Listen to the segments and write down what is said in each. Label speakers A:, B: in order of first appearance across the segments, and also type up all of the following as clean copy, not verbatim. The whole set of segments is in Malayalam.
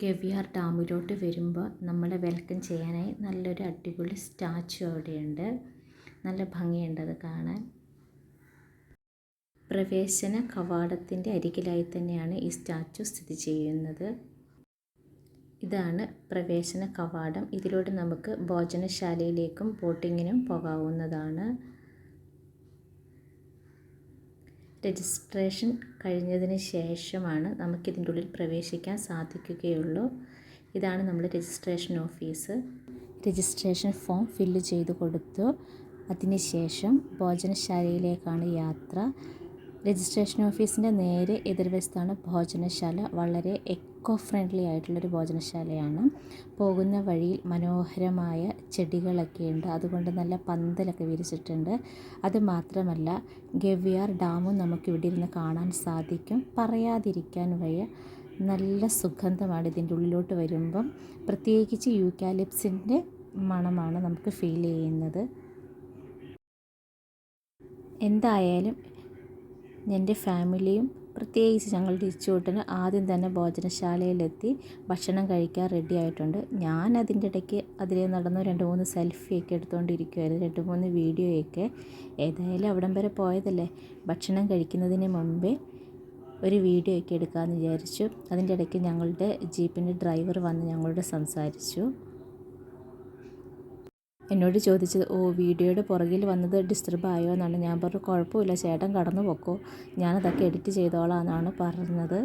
A: ഗവിയാർ ഡാമിലോട്ട് വരുമ്പോൾ നമ്മളെ വെൽക്കം ചെയ്യാനായി നല്ലൊരു അടിപൊളി സ്റ്റാച്ചു അവിടെയുണ്ട്. നല്ല ഭംഗിയുണ്ട് അത് കാണാൻ. പ്രവേശന കവാടത്തിൻ്റെ അരികിലായി തന്നെയാണ് ഈ സ്റ്റാച്ചു സ്ഥിതി ചെയ്യുന്നത്. ഇതാണ് പ്രവേശന കവാടം. ഇതിലൂടെ നമുക്ക് ഭോജനശാലയിലേക്കും ബോട്ടിങ്ങിനും പോകാവുന്നതാണ്. രജിസ്ട്രേഷൻ കഴിഞ്ഞതിന് ശേഷമാണ് നമുക്കിതിൻ്റെ ഉള്ളിൽ പ്രവേശിക്കാൻ സാധിക്കുകയുള്ളൂ. ഇതാണ് നമ്മുടെ registration office. Registration form fill ചെയ്ത് കൊടുത്തു. അതിനുശേഷം ഭോജനശാലയിലേക്കാണ് യാത്ര. രജിസ്ട്രേഷൻ ഓഫീസിൻ്റെ നേരെ എതിർവശത്താണ് ഭോജനശാല. വളരെ എക്കോ ഫ്രണ്ട്ലി ആയിട്ടുള്ളൊരു ഭോജനശാലയാണ്. പോകുന്ന വഴിയിൽ മനോഹരമായ ചെടികളൊക്കെ ഉണ്ട്. അതുകൊണ്ട് നല്ല പന്തലൊക്കെ വിരിച്ചിട്ടുണ്ട്. അതുമാത്രമല്ല, ഗവിയാർ ഡാമും നമുക്കിവിടെ ഇരുന്ന് കാണാൻ സാധിക്കും. പറയാതിരിക്കാൻ വയ്യ. നല്ല സുഗന്ധമാണ് ഇതിൻ്റെ ഉള്ളിലോട്ട് വരുമ്പം. പ്രത്യേകിച്ച് യൂക്കാലിപ്സിൻ്റെ മണമാണ് നമുക്ക് ഫീൽ ചെയ്യുന്നത്. എന്തായാലും എൻ്റെ ഫാമിലിയും പ്രത്യേകിച്ച് ഞങ്ങളുടെ ഇച്ചൂട്ടന് ആദ്യം തന്നെ ഭോജനശാലയിലെത്തി ഭക്ഷണം കഴിക്കാൻ റെഡി ആയിട്ടുണ്ട്. ഞാൻ അതിൻ്റെ ഇടയ്ക്ക് അതിലേ നടന്ന് 2-3 സെൽഫിയൊക്കെ എടുത്തുകൊണ്ടിരിക്കുമായിരുന്നു, 2-3 വീഡിയോയൊക്കെ. ഏതായാലും അവിടം വരെ പോയതല്ലേ, ഭക്ഷണം കഴിക്കുന്നതിന് മുമ്പേ ഒരു വീഡിയോ ഒക്കെ എടുക്കാമെന്ന് വിചാരിച്ചു. അതിൻ്റെ ഇടയ്ക്ക് ഞങ്ങളുടെ ജീപ്പിൻ്റെ ഡ്രൈവർ വന്ന് ഞങ്ങളോട് സംസാരിച്ചു. എന്നോട് ചോദിച്ചത്, വീഡിയോയുടെ പുറകിൽ വന്നത് ഡിസ്റ്റർബ് ആയോ എന്നാണ്. ഞാൻ പറഞ്ഞു, കുഴപ്പമില്ല ചേട്ടൻ കടന്നു പോക്കോ, ഞാനതൊക്കെ എഡിറ്റ് ചെയ്തോളാം എന്നാണ് പറഞ്ഞത്.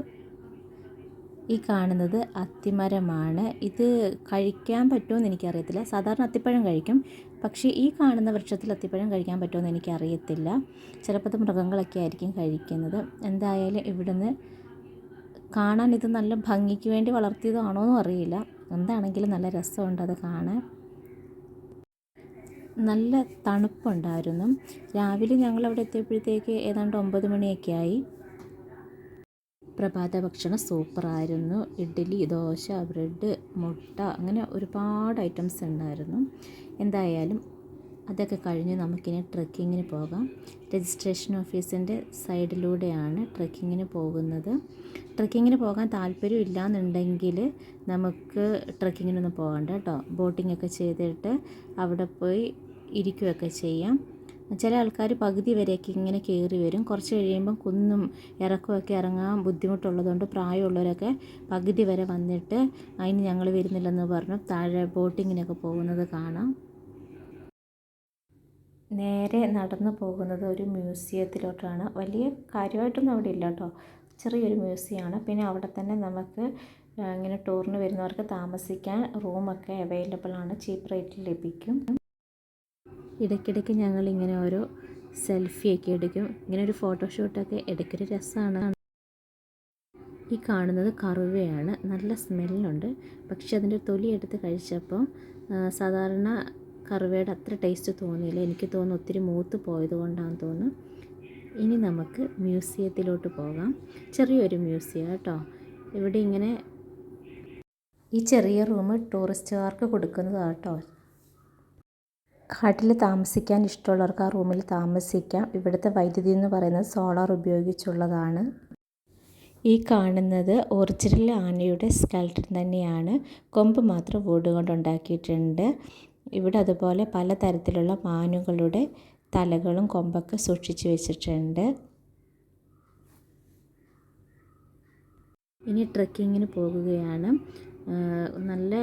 A: ഈ കാണുന്നത് അത്തിമരമാണ്. ഇത് കഴിക്കാൻ പറ്റുമെന്ന് എനിക്കറിയത്തില്ല. സാധാരണ അത്തിപ്പഴം കഴിക്കും, പക്ഷേ ഈ കാണുന്ന വൃക്ഷത്തിൽ അത്തിപ്പഴം കഴിക്കാൻ പറ്റുമെന്ന് എനിക്കറിയത്തില്ല. ചിലപ്പോൾ ഇത് മൃഗങ്ങളൊക്കെ ആയിരിക്കും കഴിക്കുന്നത്. എന്തായാലും ഇവിടുന്ന് കാണാൻ ഇത് നല്ല ഭംഗിക്ക് വേണ്ടി വളർത്തിയതാണോ എന്നും അറിയില്ല. എന്താണെങ്കിലും നല്ല രസമുണ്ട് അത് കാണാൻ. നല്ല തണുപ്പുണ്ടായിരുന്നു. രാവിലെ ഞങ്ങളവിടെ എത്തിയപ്പോഴത്തേക്ക് ഏതാണ്ട് 9 മണിയൊക്കെ ആയി. പ്രഭാത ഭക്ഷണം സൂപ്പറായിരുന്നു. ഇഡ്ഡലി, ദോശ, ബ്രെഡ്, മുട്ട, അങ്ങനെ ഒരുപാട് ഐറ്റംസ് ഉണ്ടായിരുന്നു. എന്തായാലും അതൊക്കെ കഴിഞ്ഞ് നമുക്കിനി ട്രെക്കിങ്ങിന് പോകാം. രജിസ്ട്രേഷൻ ഓഫീസിൻ്റെ സൈഡിലൂടെയാണ് ട്രെക്കിങ്ങിന് പോകുന്നത്. ട്രെക്കിങ്ങിന് പോകാൻ താല്പര്യം ഇല്ലയെന്നുണ്ടെങ്കിൽ നമുക്ക് ട്രെക്കിങ്ങിനൊന്നും പോകണ്ട കേട്ടോ. ബോട്ടിങ്ങൊക്കെ ചെയ്തിട്ട് അവിടെ പോയി ഇരിക്കുകയൊക്കെ ചെയ്യാം. ചില ആൾക്കാർ പകുതി വരെയൊക്കെ ഇങ്ങനെ കയറി വരും. കുറച്ച് കഴിയുമ്പം കുന്നും ഇറക്കമൊക്കെ ഇറങ്ങാൻ ബുദ്ധിമുട്ടുള്ളതുകൊണ്ട് പ്രായമുള്ളവരൊക്കെ പകുതി വരെ വന്നിട്ട് അതിന് ഞങ്ങൾ വരുന്നില്ലെന്ന് പറഞ്ഞു താഴെ ബോട്ടിങ്ങിനൊക്കെ പോകുന്നത് കാണാം. നേരെ നടന്നു പോകുന്നത് ഒരു മ്യൂസിയത്തിലോട്ടാണ്. വലിയ കാര്യമായിട്ടൊന്നും അവിടെ ഇല്ല കേട്ടോ, ചെറിയൊരു മ്യൂസിയമാണ്. പിന്നെ അവിടെ തന്നെ നമുക്ക് ഇങ്ങനെ ടൂറിന് വരുന്നവർക്ക് താമസിക്കാൻ റൂമൊക്കെ അവൈലബിൾ ആണ്, ചീപ്പ് റേറ്റിൽ ലഭിക്കും. ഇടയ്ക്കിടയ്ക്ക് ഞങ്ങളിങ്ങനെ ഓരോ സെൽഫിയൊക്കെ എടുക്കും. ഇങ്ങനെ ഒരു ഫോട്ടോഷൂട്ടൊക്കെ ഇടയ്ക്കൊരു രസമാണ്. ഈ കാണുന്നത് കറുവയാണ്. നല്ല സ്മെല്ലുണ്ട്, പക്ഷെ അതിൻ്റെ തൊലി എടുത്ത് കഴിച്ചപ്പോൾ സാധാരണ കറുവയുടെ അത്ര ടേസ്റ്റ് തോന്നിയില്ല. എനിക്ക് തോന്നുന്നു ഒത്തിരി മൂത്ത് പോയതുകൊണ്ടാണെന്ന് തോന്നുന്നു. ഇനി നമുക്ക് മ്യൂസിയത്തിലോട്ട് പോകാം. ചെറിയൊരു മ്യൂസിയം കേട്ടോ. ഇവിടെ ഇങ്ങനെ ഈ ചെറിയ റൂം ടൂറിസ്റ്റുകാർക്ക് കൊടുക്കുന്നതാണ് കേട്ടോ. കാട്ടിൽ താമസിക്കാൻ ഇഷ്ടമുള്ളവർക്ക് ആ റൂമിൽ താമസിക്കാം. ഇവിടുത്തെ വൈദ്യുതി എന്ന് പറയുന്നത് സോളാർ ഉപയോഗിച്ചുള്ളതാണ്. ഈ കാണുന്നത് ഒറിജിനൽ ആനയുടെ സ്കെൽട്ടൻ തന്നെയാണ്. കൊമ്പ് മാത്രം വുഡ് കൊണ്ട് ഉണ്ടാക്കിയിട്ടുണ്ട്. ഇവിടെ അതുപോലെ പലതരത്തിലുള്ള മാനുകളുടെ തലകളും കൊമ്പൊക്കെ സൂക്ഷിച്ച് വെച്ചിട്ടുണ്ട്. ഇനി ട്രെക്കിങ്ങിന് പോകുകയാണ്. നല്ല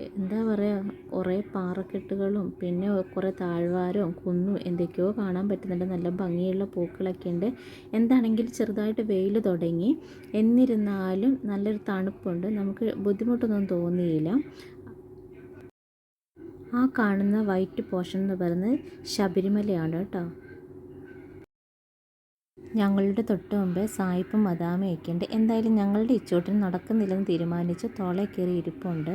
A: എന്താ പറയുക, കുറേ പാറക്കെട്ടുകളും പിന്നെ കുറേ താഴ്വാരവും കുന്നും എന്തൊക്കെയോ കാണാൻ പറ്റുന്നുണ്ട്. നല്ല ഭംഗിയുള്ള പൂക്കളൊക്കെ ഉണ്ട്. എന്താണെങ്കിലും ചെറുതായിട്ട് വെയിൽ തുടങ്ങി. എന്നിരുന്നാലും നല്ലൊരു തണുപ്പുണ്ട്. നമുക്ക് ബുദ്ധിമുട്ടൊന്നും തോന്നിയില്ല. ആ കാണുന്ന വൈറ്റ് പോർഷൻ എന്ന് പറയുന്നത് ശബരിമലയാണ് കേട്ടോ. ഞങ്ങളുടെ തൊട്ട് മുമ്പേ സായിപ്പും മദാമയൊക്കെ ഉണ്ട്. എന്തായാലും ഞങ്ങളുടെ ഇച്ചോട്ടിന് നടക്കുന്നില്ലെന്ന് തീരുമാനിച്ച് തോളെ കയറി ഇരിപ്പുണ്ട്.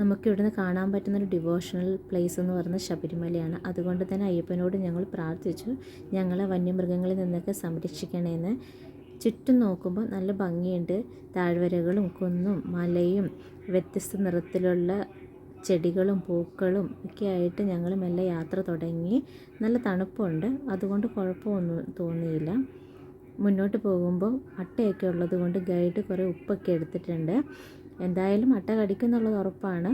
A: നമുക്കിവിടുന്ന് കാണാൻ പറ്റുന്നൊരു ഡിവോഷണൽ പ്ലേസ് എന്ന് പറയുന്നത് ശബരിമലയാണ്. അതുകൊണ്ട് തന്നെ അയ്യപ്പനോട് ഞങ്ങൾ പ്രാർത്ഥിച്ചു, ഞങ്ങളെ വന്യമൃഗങ്ങളിൽ നിന്നൊക്കെ സംരക്ഷിക്കണമെന്ന്. ചുറ്റും നോക്കുമ്പോൾ നല്ല ഭംഗിയുണ്ട്. താഴ്വരകളും കുന്നും മലയും വ്യത്യസ്ത നിറത്തിലുള്ള ചെടികളും പൂക്കളും ഒക്കെ ആയിട്ട് ഞങ്ങൾ മെല്ലെ യാത്ര തുടങ്ങി. നല്ല തണുപ്പുണ്ട്, അതുകൊണ്ട് കുഴപ്പമൊന്നും തോന്നിയില്ല. മുന്നോട്ട് പോകുമ്പോൾ അട്ടയൊക്കെ ഉള്ളത് കൊണ്ട് ഗൈഡ് കുറേ ഉപ്പൊക്കെ എടുത്തിട്ടുണ്ട്. എന്തായാലും അട്ട കടിക്കുന്നുള്ളത് ഉറപ്പാണ്.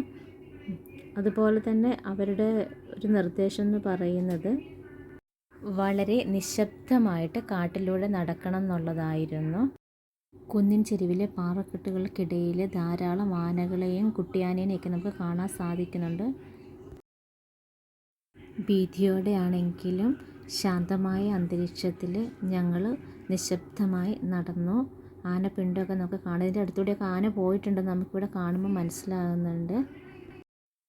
A: അതുപോലെ തന്നെ അവരുടെ ഒരു നിർദ്ദേശം എന്ന് പറയുന്നത് വളരെ നിശബ്ദമായിട്ട് കാട്ടിലൂടെ നടക്കണം എന്നുള്ളതായിരുന്നു. കുന്നിൻ ചെരുവിലെ പാറക്കെട്ടുകൾക്കിടയിൽ ധാരാളം ആനകളെയും കുട്ടിയാനേനെയൊക്കെ നമുക്ക് കാണാൻ സാധിക്കുന്നുണ്ട്. ഭീതിയോടെയാണെങ്കിലും ശാന്തമായ അന്തരീക്ഷത്തിൽ ഞങ്ങൾ നിശബ്ദമായി നടന്നു. ആനപ്പിണ്ടമൊക്കെ നമുക്ക് കാണാം. ഇതിൻ്റെ അടുത്തൂടെയൊക്കെ ആന പോയിട്ടുണ്ടെന്ന് നമുക്കിവിടെ കാണുമ്പോൾ മനസ്സിലാകുന്നുണ്ട്.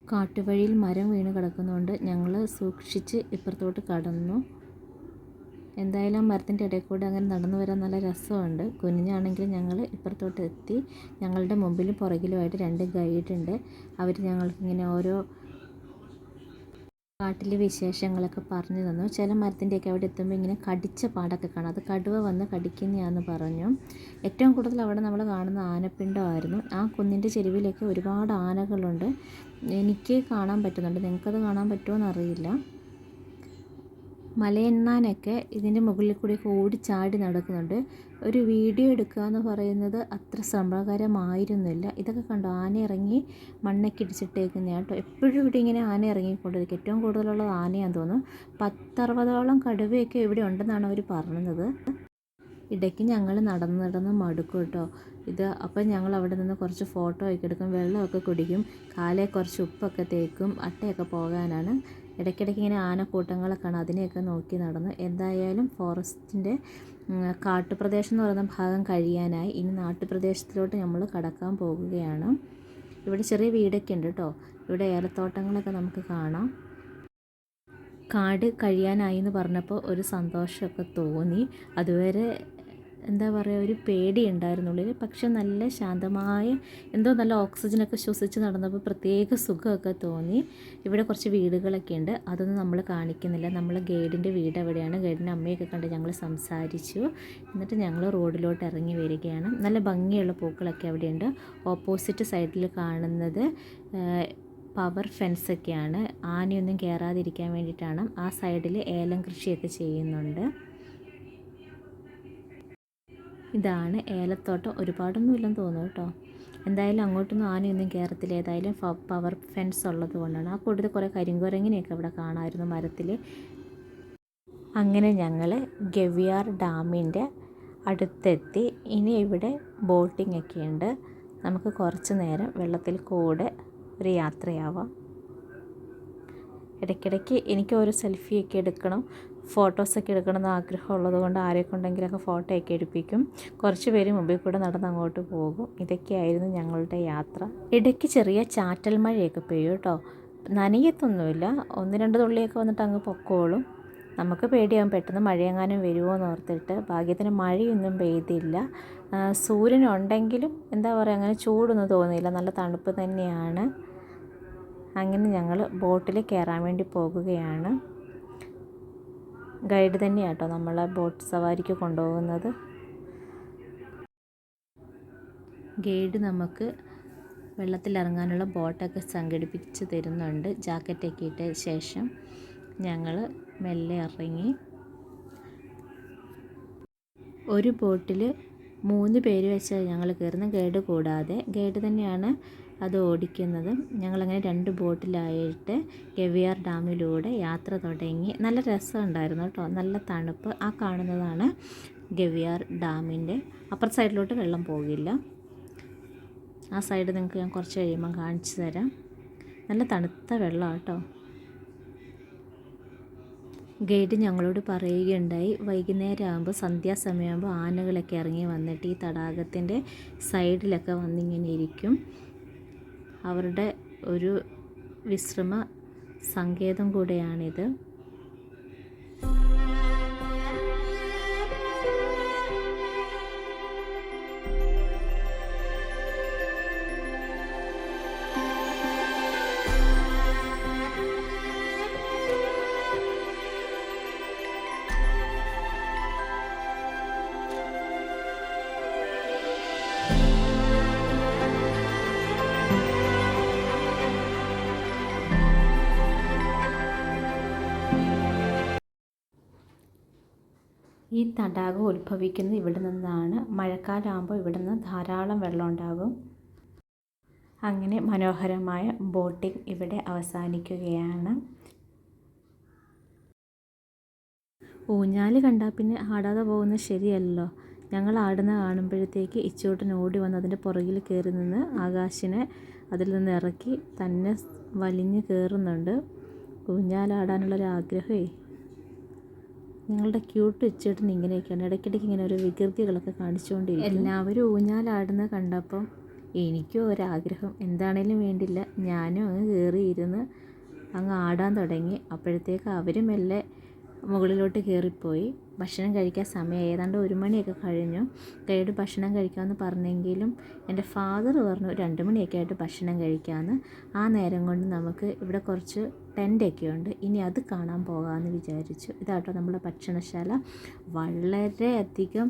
A: കാട്ടുവഴിയിൽ മരം വീണ് കിടക്കുന്നതുകൊണ്ട് ഞങ്ങൾ സൂക്ഷിച്ച് ഇപ്പുറത്തോട്ട് കടന്നു. എന്തായാലും മരത്തിൻ്റെ ഇടയിൽ കൂടെ അങ്ങനെ നടന്നു വരാൻ നല്ല രസമുണ്ട്. കുഞ്ഞാണെങ്കിൽ ഞങ്ങൾ ഇപ്പുറത്തോട്ട് എത്തി. ഞങ്ങളുടെ മുമ്പിലും പുറകിലുമായിട്ട് 2 ഗൈഡുണ്ട്. അവർ ഞങ്ങൾക്കിങ്ങനെ ഓരോ കാട്ടിലെ വിശേഷങ്ങളൊക്കെ പറഞ്ഞു തന്നു. ചില മരത്തിൻ്റെയൊക്കെ അവിടെ എത്തുമ്പോൾ ഇങ്ങനെ കടിച്ച പാടൊക്കെ കാണാം. അത് കടുവ വന്ന് കടിക്കുന്നതാണെന്ന് പറഞ്ഞു. ഏറ്റവും കൂടുതൽ അവിടെ നമ്മൾ കാണുന്ന ആനപ്പിണ്ടമായിരുന്നു. ആ കുന്നിൻ്റെ ചെരുവിലൊക്കെ ഒരുപാട് ആനകളുണ്ട്. എനിക്ക് കാണാൻ പറ്റുന്നുണ്ട്, നിങ്ങൾക്കത് കാണാൻ പറ്റുമോ എന്നറിയില്ല. മലയണ്ണാനൊക്കെ ഇതിൻ്റെ മുകളിൽ കൂടിയൊക്കെ ഓടിച്ചാടി നടക്കുന്നുണ്ട്. ഒരു വീഡിയോ എടുക്കുക എന്ന് പറയുന്നത് അത്ര ശ്രമകരമായിരുന്നില്ല. ഇതൊക്കെ കണ്ടോ, ആന ഇറങ്ങി മണ്ണൊക്കെ ഇടിച്ചിട്ടേക്കുന്ന കേട്ടോ. എപ്പോഴും ഇവിടെ ഇങ്ങനെ ആന ഇറങ്ങിക്കൊണ്ടിരിക്കും. ഏറ്റവും കൂടുതലുള്ളത് ആനയാന്ന് തോന്നുന്നു. 10-60ഓളം കടുവയൊക്കെ ഇവിടെ ഉണ്ടെന്നാണ് അവർ പറഞ്ഞത്. ഇടയ്ക്ക് ഞങ്ങൾ നടന്ന് മടുക്കും കേട്ടോ. അപ്പം ഞങ്ങൾ അവിടെ നിന്ന് കുറച്ച് ഫോട്ടോ ഒക്കെ എടുക്കും, വെള്ളമൊക്കെ കുടിക്കും, കാലേ കുറച്ച് ഉപ്പൊക്കെ തേക്കും. അട്ടയൊക്കെ പോകാനാണ്. ഇടയ്ക്കിടയ്ക്ക് ഇങ്ങനെ ആനക്കൂട്ടങ്ങളൊക്കെ കാണാം, അതിനെയൊക്കെ നോക്കി നടന്നു. എന്തായാലും ഫോറസ്റ്റിൻ്റെ കാട്ടുപ്രദേശം എന്ന് പറയുന്ന ഭാഗം കഴിയാനായി. ഇനി നാട്ടുപ്രദേശത്തിലോട്ട് നമ്മൾ കടക്കാൻ പോകുകയാണ്. ഇവിടെ ചെറിയ വീടൊക്കെ ഉണ്ട് കേട്ടോ. ഇവിടെ ഏലത്തോട്ടങ്ങളൊക്കെ നമുക്ക് കാണാം. കാട് കഴിയാനായി എന്ന് പറഞ്ഞപ്പോൾ ഒരു സന്തോഷമൊക്കെ തോന്നി. അതുവരെ എന്താ പറയുക, ഒരു പേടി ഉണ്ടായിരുന്നുള്ളിൽ. പക്ഷെ നല്ല ശാന്തമായ എന്തോ നല്ല ഓക്സിജനൊക്കെ ശ്വസിച്ച് നടന്നപ്പോൾ പ്രത്യേക സുഖമൊക്കെ തോന്നി. ഇവിടെ കുറച്ച് വീടുകളൊക്കെ ഉണ്ട്, അതൊന്നും നമ്മൾ കാണിക്കുന്നില്ല. നമ്മൾ ഗൈഡിൻ്റെ വീട് എവിടെയാണ്, ഗൈഡിൻ്റെ അമ്മയൊക്കെ കണ്ട് ഞങ്ങൾ സംസാരിച്ചു. എന്നിട്ട് ഞങ്ങൾ റോഡിലോട്ട് ഇറങ്ങി വരികയാണ്. നല്ല ഭംഗിയുള്ള പൂക്കളൊക്കെ അവിടെയുണ്ട്. ഓപ്പോസിറ്റ് സൈഡിൽ കാണുന്നത് പവർ ഫെൻസൊക്കെയാണ്. ആനയൊന്നും കയറാതിരിക്കാൻ വേണ്ടിയിട്ടാണ്. ആ സൈഡിൽ ഏലം കൃഷിയൊക്കെ ചെയ്യുന്നുണ്ട്. ഇതാണ് ഏലത്തോട്ടം. ഒരുപാടൊന്നും ഇല്ലെന്ന് തോന്നുന്നു കേട്ടോ. എന്തായാലും അങ്ങോട്ടൊന്നും ആനയൊന്നും കയറത്തില്ല. ഏതായാലും പവർ ഫെൻസ് ഉള്ളത് കൊണ്ടാണ്. ആ കൂട്ടത്തിൽ കുറേ കരിങ്കുരങ്ങിനെയൊക്കെ ഇവിടെ കാണാമായിരുന്നു മരത്തിൽ. അങ്ങനെ ഞങ്ങൾ ഗവിയാർ ഡാമിൻ്റെ അടുത്തെത്തി. ഇനി ഇവിടെ ബോട്ടിംഗ് ഒക്കെ ഉണ്ട്. നമുക്ക് കുറച്ച് നേരം വെള്ളത്തിൽ കൂടെ ഒരു യാത്രയാവാം. ഇടയ്ക്കിടയ്ക്ക് എനിക്ക് ഓരോ സെൽഫിയൊക്കെ എടുക്കണം, ഫോട്ടോസൊക്കെ എടുക്കണമെന്ന് ആഗ്രഹമുള്ളത് കൊണ്ട് ആരെക്കൊണ്ടെങ്കിലൊക്കെ ഫോട്ടോയൊക്കെ എടുപ്പിക്കും. കുറച്ച് പേര് മുമ്പിൽ കൂടെ നടന്ന് അങ്ങോട്ട് പോകും. ഇതൊക്കെയായിരുന്നു ഞങ്ങളുടെ യാത്ര. ഇടയ്ക്ക് ചെറിയ ചാറ്റൽ മഴയൊക്കെ പെയ്യും കേട്ടോ. നനയത്തൊന്നുമില്ല, 1-2 തുള്ളിയൊക്കെ വന്നിട്ട് അങ്ങ് പൊക്കോളും. നമുക്ക് പേടിയാവും പെട്ടെന്ന് മഴയെങ്ങാനും വരുമോ എന്ന് ഓർത്തിട്ട്. ഭാഗ്യത്തിന് മഴയൊന്നും പെയ്തില്ല. സൂര്യനുണ്ടെങ്കിലും എന്താ പറയുക, അങ്ങനെ ചൂടൊന്നും തോന്നിയില്ല, നല്ല തണുപ്പ് തന്നെയാണ്. അങ്ങനെ ഞങ്ങൾ ബോട്ടിൽ കയറാൻ വേണ്ടി പോകുകയാണ്. ഗൈഡ് തന്നെയാണ് കേട്ടോ നമ്മളെ ബോട്ട് സവാരിക്ക് കൊണ്ടുപോകുന്നത്. ഗൈഡ് നമുക്ക് വെള്ളത്തിലിറങ്ങാനുള്ള ബോട്ടൊക്കെ സംഘടിപ്പിച്ച് തരുന്നുണ്ട്. ജാക്കറ്റൊക്കെ ഇട്ട ശേഷം ഞങ്ങൾ മെല്ലെ ഇറങ്ങി. ഒരു ബോട്ടിൽ 3 പേര് വെച്ചാൽ ഞങ്ങൾ കയറുന്നത്, ഗൈഡ് കൂടാതെ. ഗൈഡ് തന്നെയാണ് അത് ഓടിക്കുന്നത്. ഞങ്ങളങ്ങനെ 2 ബോട്ടിലായിട്ട് ഗവിയാർ ഡാമിലൂടെ യാത്ര തുടങ്ങി. നല്ല രസമുണ്ടായിരുന്നു കേട്ടോ, നല്ല തണുപ്പ്. ആ കാണുന്നതാണ് ഗവിയാർ ഡാമിൻ്റെ അപ്പുറത്തെ സൈഡിലോട്ട് വെള്ളം പോകില്ല. ആ സൈഡ് നിങ്ങൾക്ക് ഞാൻ കുറച്ച് കഴിയുമ്പം കാണിച്ചു തരാം. നല്ല തണുത്ത വെള്ളമാണ് കേട്ടോ. ഗൈഡ് ഞങ്ങളോട് പറയുകയുണ്ടായി, വൈകുന്നേരം ആകുമ്പോൾ സന്ധ്യാസമയമാകുമ്പോൾ ആനകളൊക്കെ ഇറങ്ങി വന്നിട്ട് ഈ തടാകത്തിൻ്റെ സൈഡിലൊക്കെ വന്നിങ്ങനെ ഇരിക്കും. അവരുടെ ഒരു വിശ്രമ സങ്കേതം കൂടെയാണിത്. ഈ തടാകം ഉത്ഭവിക്കുന്നത് ഇവിടെ നിന്നാണ്. മഴക്കാലമാകുമ്പോൾ ഇവിടെ നിന്ന് ധാരാളം വെള്ളം ഉണ്ടാകും. അങ്ങനെ മനോഹരമായ ബോട്ടിംഗ് ഇവിടെ അവസാനിക്കുകയാണ്. ഊഞ്ഞാൽ കണ്ടാൽ പിന്നെ ആടാതെ പോകുന്നത് ശരിയല്ലല്ലോ. ഞങ്ങൾ ആടുന്ന കാണുമ്പോഴത്തേക്ക് ഇച്ചോട്ടൻ ഓടി വന്ന് അതിൻ്റെ പുറകിൽ കയറി നിന്ന് ആകാശിനെ അതിൽ നിന്ന് ഇറക്കി തന്നെ വലിഞ്ഞ് കയറുന്നുണ്ട്. ഊഞ്ഞാലാടാനുള്ളൊരാഗ്രഹമേ. ഞങ്ങളുടെ ക്യൂട്ട് ഇച്ചോട്ടൻ ഇങ്ങനെയൊക്കെയാണ്. ഇടയ്ക്കിടയ്ക്ക് ഇങ്ങനെ ഒരു വികൃതികളൊക്കെ കാണിച്ചുകൊണ്ടിരിക്കും. എല്ലാവരും ഊഞ്ഞാലാടുന്ന കണ്ടപ്പം എനിക്കും ഒരാഗ്രഹം. എന്താണേലും വേണ്ടില്ല, ഞാനും അങ്ങ് കയറിയിരുന്ന് അങ്ങ് ആടാൻ തുടങ്ങി. അപ്പോഴത്തേക്ക് അവരും മെല്ലെ മുകളിലോട്ട് കയറിപ്പോയി. ഭക്ഷണം കഴിക്കാൻ സമയം ഏതാണ്ട് 1 മണിയൊക്കെ കഴിഞ്ഞു. കൈയോട് ഭക്ഷണം കഴിക്കാമെന്ന് പറഞ്ഞെങ്കിലും എൻ്റെ ഫാദർ പറഞ്ഞു 2 മണിയൊക്കെ ആയിട്ട് ഭക്ഷണം കഴിക്കാമെന്ന്. ആ നേരം കൊണ്ട് നമുക്ക് ഇവിടെ കുറച്ച് ടെൻ്റൊക്കെ ഉണ്ട്, ഇനി അത് കാണാൻ പോകാമെന്ന് വിചാരിച്ചു. ഇതാട്ടോ നമ്മുടെ ഭക്ഷണശാല. വളരെയധികം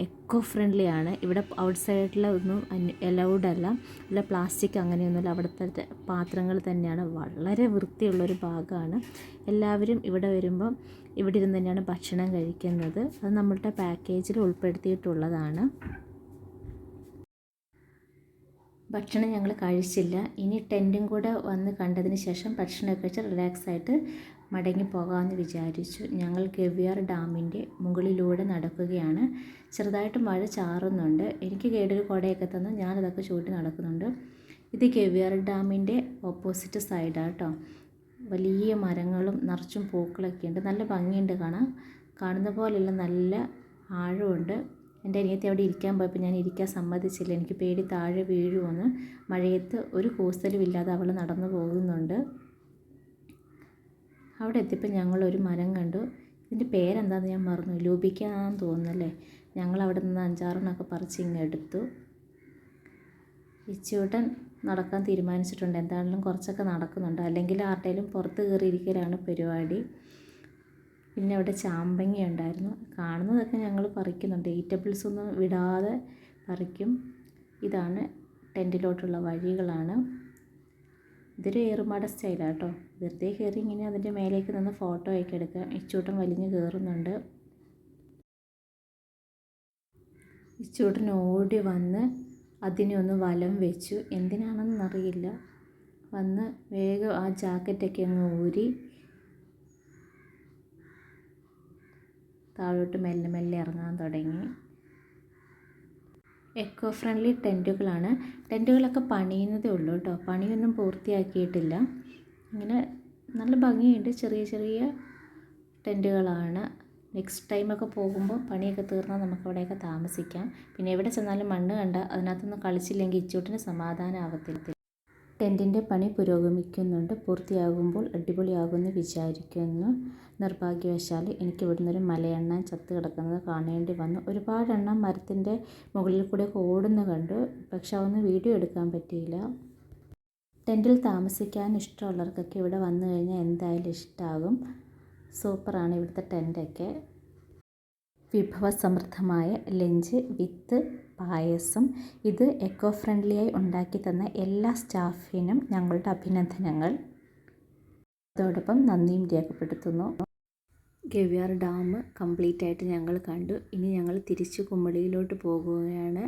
A: എക്കോ ഫ്രണ്ട്ലി ആണ്. ഇവിടെ ഔട്ട് സൈഡിൽ ഒന്നും അലൗഡ് അല്ല. അല്ല പ്ലാസ്റ്റിക് അങ്ങനെയൊന്നുമില്ല. അവിടുത്തെ പാത്രങ്ങൾ തന്നെയാണ്. വളരെ വൃത്തിയുള്ളൊരു ഭാഗമാണ്. എല്ലാവരും ഇവിടെ വരുമ്പം ഇവിടെ ഇരുന്ന് തന്നെയാണ് ഭക്ഷണം കഴിക്കുന്നത്. അത് നമ്മളുടെ പാക്കേജിൽ ഉൾപ്പെടുത്തിയിട്ടുള്ളതാണ്. ഭക്ഷണം ഞങ്ങൾ കഴിച്ചില്ല. ഇനി ടെൻറ്റും കൂടെ വന്ന് കണ്ടതിന് ശേഷം ഭക്ഷണമൊക്കെ കഴിച്ച് റിലാക്സായിട്ട് മടങ്ങി പോകാമെന്ന് വിചാരിച്ചു. ഞങ്ങൾ ഗവിയാർ ഡാമിൻ്റെ മുകളിലൂടെ നടക്കുകയാണ്. ചെറുതായിട്ട് മഴ ചാറുന്നുണ്ട്. എനിക്ക് കേടൊരു കുടയൊക്കെ തന്ന് ഞാനതൊക്കെ ചൂണ്ടി നടക്കുന്നുണ്ട്. ഇത് ഗവിയാർ ഡാമിൻ്റെ ഓപ്പോസിറ്റ് സൈഡാണ് കേട്ടോ. വലിയ മരങ്ങളും നിറച്ചും പൂക്കളൊക്കെ ഉണ്ട്. നല്ല ഭംഗിയുണ്ട് കാണാൻ. കാണുന്ന പോലെയുള്ള നല്ല ആഴമുണ്ട്. എൻ്റെ അനിയത്തി അവിടെ ഇരിക്കാൻ പോയപ്പോൾ ഞാൻ ഇരിക്കാൻ സമ്മതിച്ചില്ല. എനിക്ക് പേടി താഴെ വീഴുമെന്ന്. മഴയത്ത് ഒരു കൂസലും ഇല്ലാതെ അവൾ നടന്നു പോകുന്നുണ്ട്. അവിടെ എത്തിയപ്പോൾ ഞങ്ങളൊരു മരം കണ്ടു. ഇതിൻ്റെ പേരെന്താണെന്ന് ഞാൻ മറന്നു. ലൂബിക്കാന്ന് തോന്നുന്നല്ലേ. ഞങ്ങൾ അവിടെ നിന്ന് 5-6 പറിച്ച് ഇങ്ങെടുത്തു. ഇച്ചൂട്ടൻ നടക്കാൻ തീരുമാനിച്ചിട്ടുണ്ട്. എന്താണെങ്കിലും കുറച്ചൊക്കെ നടക്കുന്നുണ്ട്. അല്ലെങ്കിൽ ആരുടെയും പുറത്ത് കയറിയിരിക്കലാണ് പരിപാടി. പിന്നെ അവിടെ ചാമ്പങ്ങ ഉണ്ടായിരുന്നു. കാണുന്നതൊക്കെ ഞങ്ങൾ പറിക്കുന്നുണ്ട്. ഈറ്റബിൾസ് ഒന്നും വിടാതെ പറിക്കും. ഇതാണ് ടെൻറ്റിലോട്ടുള്ള വഴികളാണ്. ഇതൊരു ഏറുമാട സ്റ്റൈലാണ് കേട്ടോ. വെറുതെ കയറി ഇങ്ങനെ അതിൻ്റെ മേലേക്ക് നിന്ന് ഫോട്ടോ ഒക്കെ എടുക്കാം. ഇച്ചൂട്ടൻ വലിഞ്ഞ് കയറുന്നുണ്ട്. ഇച്ചൂട്ടൻ ഓടി വന്ന് അതിനെ ഒന്ന് വലം വെച്ചു. എന്തിനാണെന്നറിയില്ല. വന്ന് വേഗം ആ ജാക്കറ്റൊക്കെ അങ്ങ് ഊരി താഴോട്ട് മെല്ലെ മെല്ലെ ഇറങ്ങാൻ തുടങ്ങി. Eco friendly ടെൻറ്റുകളാണ്. ടെൻറ്റുകളൊക്കെ പണിയുന്നതേ ഉള്ളൂ കേട്ടോ. പണിയൊന്നും പൂർത്തിയാക്കിയിട്ടില്ല. ഇങ്ങനെ നല്ല ഭംഗിയുണ്ട്. ചെറിയ ചെറിയ ടെൻറ്റുകളാണ്. നെക്സ്റ്റ് ടൈമൊക്കെ പോകുമ്പോൾ പണിയൊക്കെ തീർന്നാൽ നമുക്കവിടെയൊക്കെ താമസിക്കാം. പിന്നെ എവിടെ ചെന്നാലും മണ്ണ് കണ്ട അതിനകത്തൊന്നും കളിച്ചില്ലെങ്കിൽ ഇച്ചൂട്ടിന് സമാധാനം ആവത്തില്ല. ടെൻറ്റിൻ്റെ പണി പുരോഗമിക്കുന്നുണ്ട്. പൂർത്തിയാകുമ്പോൾ അടിപൊളിയാകുമെന്ന് വിചാരിക്കുന്നു. നിർഭാഗ്യവശാൽ എനിക്ക് ഇവിടുന്ന് ഒരു മലയണ്ണാൻ ചത്ത് കിടക്കുന്നത് കാണേണ്ടി വന്നു. ഒരുപാട് എണ്ണം മരത്തിൻ്റെ മുകളിൽ കൂടെയൊക്കെ ഓടുന്ന കണ്ടു. പക്ഷെ അതൊന്നും വീഡിയോ എടുക്കാൻ പറ്റിയില്ല. ടെൻറ്റിൽ താമസിക്കാൻ ഇഷ്ടമുള്ളവർക്കൊക്കെ ഇവിടെ വന്നു കഴിഞ്ഞാൽ എന്തായാലും ഇഷ്ടമാകും. സൂപ്പറാണ് ഇവിടുത്തെ ടെൻറ്റൊക്കെ. വിഭവസമൃദ്ധമായ ലഞ്ച് വിത്ത് പായസം. ഇത് എക്കോ ഫ്രണ്ട്ലിയായി ഉണ്ടാക്കി തന്ന എല്ലാ സ്റ്റാഫിനും ഞങ്ങളുടെ അഭിനന്ദനങ്ങൾ. അതോടൊപ്പം നന്ദിയും രേഖപ്പെടുത്തുന്നു. ഗവിയാർ ഡാം കംപ്ലീറ്റ് ആയിട്ട് ഞങ്ങൾ കണ്ടു. ഇനി ഞങ്ങൾ തിരിച്ച് കുമളിയിലോട്ട് പോകുകയാണ്.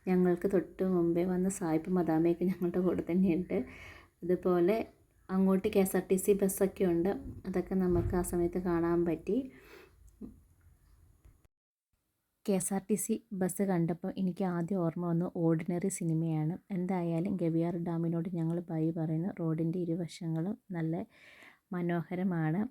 A: ഞങ്ങൾക്ക് തൊട്ട് മുമ്പേ വന്ന സായിപ്പ് മദാമയൊക്കെ ഞങ്ങളുടെ കൂടെ തന്നെയുണ്ട്. അതുപോലെ അങ്ങോട്ട് KSRTC ബസ്സൊക്കെ ഉണ്ട്. അതൊക്കെ നമുക്ക് ആ സമയത്ത് കാണാൻ പറ്റി. KSRTC ബസ് കണ്ടപ്പോൾ എനിക്ക് ആദ്യം ഓർമ്മ വന്നു ഓർഡിനറി സിനിമയാണ്. എന്തായാലും ഗവിയാർ ഡാമിനോട് ഞങ്ങൾ ബൈ പറയുന്നു. റോഡിൻ്റെ ഇരുവശങ്ങളും നല്ല മനോഹരമാണ്.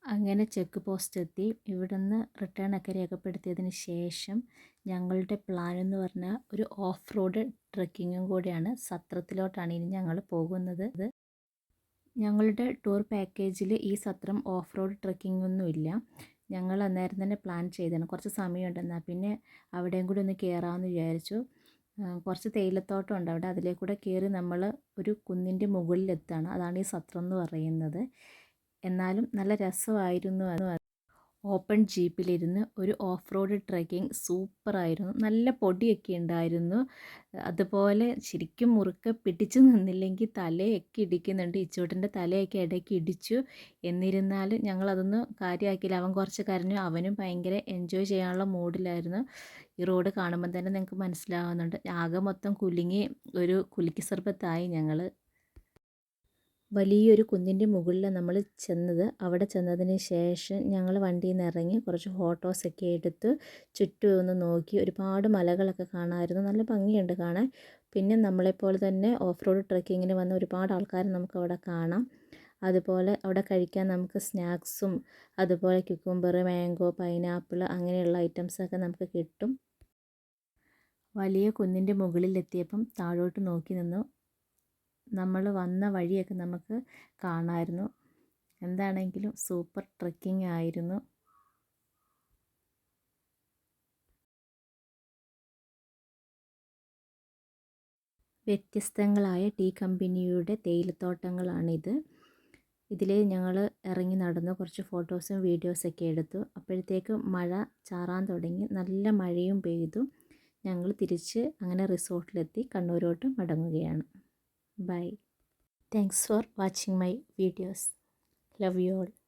A: അങ്ങനെ ചെക്ക് പോസ്റ്റ് എത്തി. ഇവിടുന്ന് റിട്ടേണൊക്കെ രേഖപ്പെടുത്തിയതിന് ശേഷം ഞങ്ങളുടെ പ്ലാൻ എന്ന് പറഞ്ഞാൽ ഒരു ഓഫ് റോഡ് ട്രെക്കിങ്ങും കൂടിയാണ്. സത്രത്തിലോട്ടാണ് ഇനി ഞങ്ങൾ പോകുന്നത്. ഞങ്ങളുടെ ടൂർ പാക്കേജിൽ ഈ സത്രം ഓഫ് റോഡ് ട്രെക്കിങ്ങൊന്നും ഇല്ല. ഞങ്ങൾ അന്നേരം തന്നെ പ്ലാൻ ചെയ്തതാണ്. കുറച്ച് സമയമുണ്ടെന്നാൽ പിന്നെ അവിടെയും കൂടി ഒന്ന് കയറാമെന്ന് വിചാരിച്ചു. കുറച്ച് തേയിലത്തോട്ടം ഉണ്ട് അവിടെ. അതിലേക്കൂടെ കയറി നമ്മൾ ഒരു കുന്നിൻ്റെ മുകളിലെത്താണ്. അതാണ് ഈ സത്രം എന്ന് പറയുന്നത്. എന്നാലും നല്ല രസമായിരുന്നു. ഓപ്പൺ ജീപ്പിലിരുന്ന് ഒരു ഓഫ് റോഡ് ട്രെക്കിംഗ് സൂപ്പറായിരുന്നു. നല്ല പൊടിയൊക്കെ ഉണ്ടായിരുന്നു. അതുപോലെ ശരിക്കും മുറുക്കെ പിടിച്ചു നിന്നില്ലെങ്കിൽ തലയൊക്കെ ഇടിക്കുന്നുണ്ട്. ഇച്ചോട്ടൻ്റെ തലയൊക്കെ ഇടയ്ക്ക് ഇടിച്ചു. എന്നിരുന്നാലും ഞങ്ങളതൊന്നും കാര്യമാക്കിയില്ല. അവൻ കുറച്ച് കരഞ്ഞു. അവനും ഭയങ്കര എൻജോയ് ചെയ്യാനുള്ള മൂഡിലായിരുന്നു. ഈ റോഡ് കാണുമ്പോൾ തന്നെ നിങ്ങൾക്ക് മനസ്സിലാവുന്നുണ്ട്. ആകെ മൊത്തം കുലുങ്ങി ഒരു കുലുക്കി സർബത്തായി ഞങ്ങൾ. വലിയൊരു കുന്നിൻ്റെ മുകളിലാണ് നമ്മൾ ചെന്നത്. അവിടെ ചെന്നതിന് ശേഷം ഞങ്ങൾ വണ്ടിയിൽ നിന്ന് ഇറങ്ങി കുറച്ച് ഫോട്ടോസൊക്കെ എടുത്ത് ചുറ്റും ഒന്ന് നോക്കി. ഒരുപാട് മലകളൊക്കെ കാണാമായിരുന്നു. നല്ല ഭംഗിയുണ്ട് കാണാൻ. പിന്നെ നമ്മളെപ്പോലെ തന്നെ ഓഫ് റോഡ് ട്രെക്കിങ്ങിന് വന്ന ഒരുപാട് ആൾക്കാരെ നമുക്ക് അവിടെ കാണാം. അതുപോലെ അവിടെ കഴിക്കാൻ നമുക്ക് സ്നാക്സും അതുപോലെ ക്യുക്കുംബർ, മാംഗോ, പൈനാപ്പിൾ അങ്ങനെയുള്ള ഐറ്റംസൊക്കെ നമുക്ക് കിട്ടും. വലിയ കുന്നിൻ്റെ മുകളിലെത്തിയപ്പം താഴോട്ട് നോക്കി നിന്നു. നമ്മൾ വന്ന വഴിയൊക്കെ നമുക്ക് കാണാമായിരുന്നു. എന്താണെങ്കിലും സൂപ്പർ ട്രെക്കിംഗ് ആയിരുന്നു. വ്യത്യസ്തങ്ങളായ ടീ കമ്പനിയുടെ തേയിലത്തോട്ടങ്ങളാണിത്. ഇതിൽ ഞങ്ങൾ ഇറങ്ങി നടന്നു കുറച്ച് ഫോട്ടോസും വീഡിയോസൊക്കെ എടുത്തു. അപ്പോഴത്തേക്ക് മഴ ചാറാൻ തുടങ്ങി. നല്ല മഴയും പെയ്തു. ഞങ്ങൾ തിരിച്ച് അങ്ങനെ റിസോർട്ടിലെത്തി കണ്ണൂരോട്ട് മടങ്ങുകയാണ്. By. Thanks for watching my videos. Love you all.